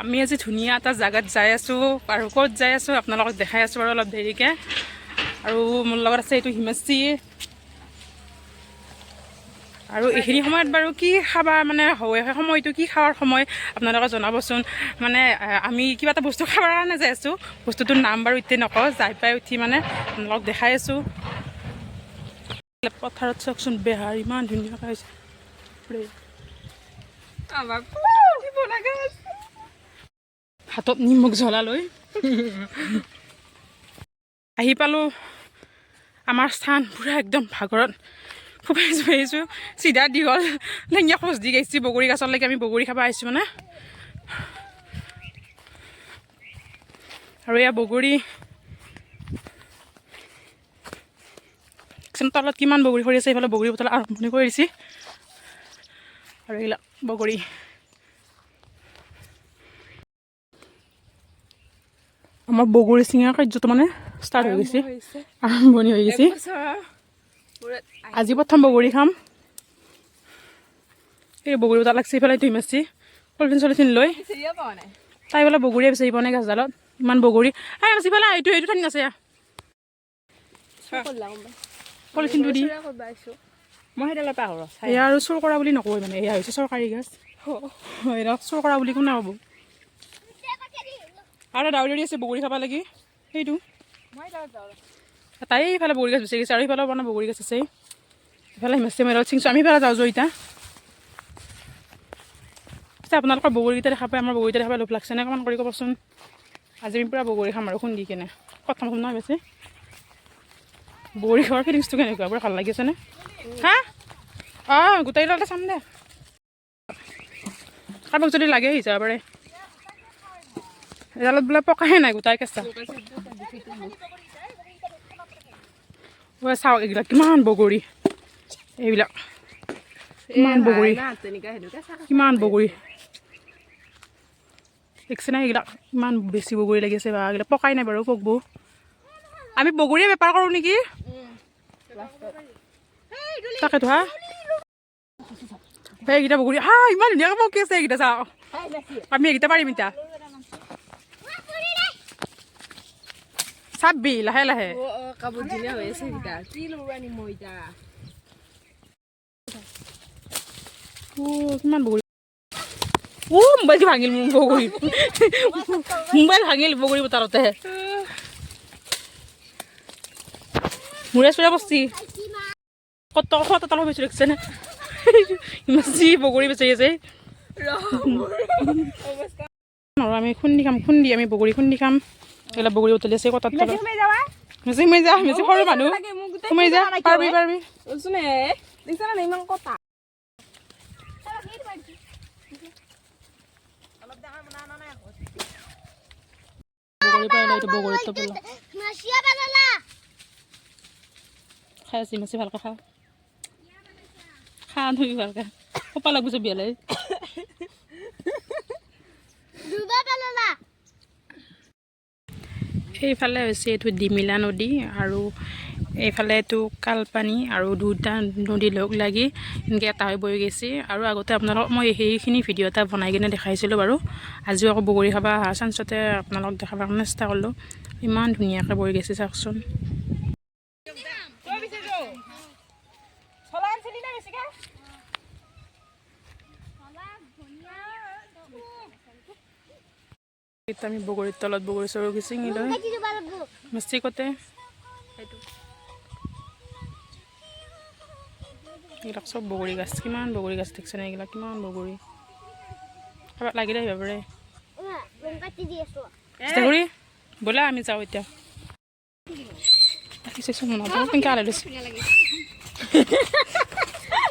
আমি আজি ধুনীয়া এটা জাগাত যাই আছোঁ আৰু ক'ত যাই আছোঁ আপোনালোকক দেখাই আছোঁ বাৰু অলপ দেৰিকৈ। আৰু মোৰ লগত আছে এইটো হিমাশ্ৰী। আৰু এইখিনি সময়ত বাৰু কি খাবা মানে হয় সময়টো কি খাৱাৰ সময় আপোনালোকে জনাবচোন। মানে আমি কিবা এটা বস্তু খাবৰ কাৰণে যাই আছোঁ, বস্তুটোৰ নাম বাৰু এতিয়া নকওঁ, যাই পাই উঠি মানে আপোনালোকক দেখাই আছোঁ। পথাৰত চাওকচোন বেহাৰ ইমান ধুনীয়াকৈ হৈছে। হাতত নিমখ জ্বলা লৈ আহি পালোঁ আমাৰ স্থান। পূৰা একদম ভাগৰত খুবেই জুৰিছোঁ, চিধা দীঘল লেঙীয়া খোজ দি গৈছোঁ বগৰী গছলৈকে। আমি বগৰী খাব আহিছোঁ মানে। আৰু এয়া বগৰী তলত কিমান বগৰী সৰি আছে, এইফালে বগৰী বটল আৰম্ভণি কৰি দিছে। আৰু এইবিলাক বগৰী আমাৰ বগৰী ছিঙাৰ কাৰ্যটো মানে ষ্টাৰ্ট হৈ গৈছে, আৰম্ভণি হৈ গৈছে। আজি প্ৰথম বগৰী খাম। এই বগৰী বটল লাগছে এইফালে ধুই মাৰছি পলিথিন চলিথিন লৈ। তাই বোলে বগৰীয়ে বিচাৰি পোৱা নাই গাছডালত, ইমান বগৰী। সিফালে এইটো ঠানি আছে পলিথিনটো দি। মই সেইডালৰ পাহৰোঁ এয়া আৰু চুৰ কৰা বুলি নকয় মানে, এয়া হৈছে চৰকাৰী গাছ। এয়া চুৰ কৰা বুলি কোনে হ'ব। আৰু দাউৰি আছে বগৰী খাব লাগি। সেইটো তাই এইফালে বগৰী গাছ বিচাৰি গৈছে, আৰু সেইফালেও মানে বগৰী গাছ আছে। এইফালে হিমাশ্ৰী মেৰত চিংছোঁ, আমি এইফালে যাওঁ জয়িতা। আপোনালোকৰ বগৰীকেইটা দেখা পাই, আমাৰ বগৰীকেইটা দেখা পাই লোভ লাগছে নে অকণমান কৰি ক'বচোন। আজি আমি পূৰা বগৰী খাম আৰু খুন্দি কেনে। প্ৰথম নহয় বেছি বগৰী খোৱাৰ ফিলিংছটো কেনেকুৱা, পূৰা ভাল লাগিছেনে? হা গোটেই লগতে চাম দে, কাৰোবাক যদি লাগে আহি যাব পাৰে। এডালত বোলে পকাহে নাই, গোটাই কেঁচা। চাওক এইবিলাক কিমান বগৰী, এইবিলাক কিমান বগৰী, কিমান বগৰী দেখিছে নাই? এইবিলাক ইমান বেছি বগৰী লাগিছে বা এইবিলাক পকাই নাই বাৰু, পকব। আমি বগৰীয়ে বেপাৰ কৰোঁ নেকি? তাকেতো হা এইকেইটা বগৰী ইমান ধুনীয়াকৈ পকি আছে। এইকেইটা চাওক, আমি এইকেইটা পাৰিম এতিয়া। চাবি লাহে লাহে। কিমান বগৰী। মোবাইলটো ভাঙিল মোৰ বগৰী, মোবাইল ভাঙিল বগৰী বতাৰতে। মূৰে চূৰে পচি কত তল হৈছোঁ দেখিছেনে? ইমানজি বগৰী বিচাৰি আছে। আৰু আমি খুন্দি খাম, আমি বগৰী খুন্দি খাম। এইবিলাক বগৰী উতলি আছে কটাত তলত। মেচি সোমাই যা, মেচি সৰু মানুহ সোমাই যা, পাৰবি পাৰবি। বগৰী পাই এইটো বগৰীত টোপোলা খাই আছি। মেচি ভালকৈ খা, খা ধুই ভালকৈ। সোপা লাগব যে বিয়ালে। সেইফালে হৈছে এইটো ডিমিলা নদী, আৰু এইফালে এইটো কালপানী, আৰু দুটা নদী লগ লাগি এনেকৈ এটা হৈ বৈ গৈছে। আৰু আগতে আপোনালোকক মই সেইখিনি ভিডিঅ' এটা বনাই কিনে দেখাইছিলোঁ বাৰু। আজিও আকৌ বগৰী খাব অহা চান্সতে আপোনালোকক দেখাবৰ কাৰণে চেষ্টা কৰিলোঁ। ইমান ধুনীয়াকৈ বৈ গৈছে চাওকচোন। আমি বগৰীৰ তলত বগৰী চৰু ছিঙি লৈ মিষ্টিকতে এইবিলাক চব বগৰী গাছ। কিমান বগৰী গাছ দেখিছেনে? এইবিলাক কিমান বগৰী। কাৰোবাক লাগিলে আহিব পাৰে। ব'লা আমি যাওঁ এতিয়া।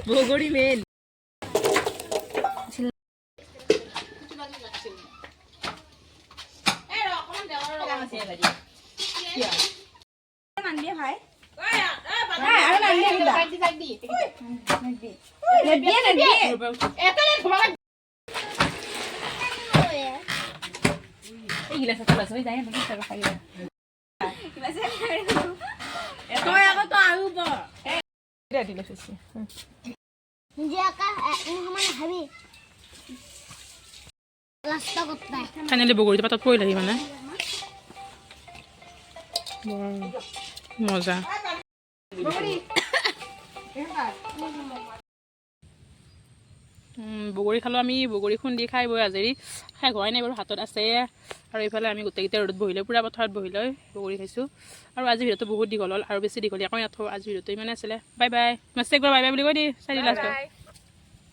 বগৰী মেইন ফাইনেলি বগৰীটো পাতত পৰিলেহি মানে বৰ মজা। বগৰী খালোঁ আমি, বগৰী খুন্দি খাই বৈ আজৰি, খাই হোৱাই নাই বাৰু, হাতত আছে। আৰু এইফালে আমি গোটেইকেইটা ৰ'দত বহি লৈ পূৰা পথাৰত বহি লৈ বগৰী খাইছোঁ। আৰু আজি ভিডিঅ'টো বহুত দীঘল হ'ল আৰু বেছি দীঘলীয়া আকৌ ইয়াত আজিৰ ভিডিঅ'টো ইমানে আছিলে। বাই বাই, মাছে একবাৰ বাই বাই বুলি কৈ দি চাৰি লাষ্টত।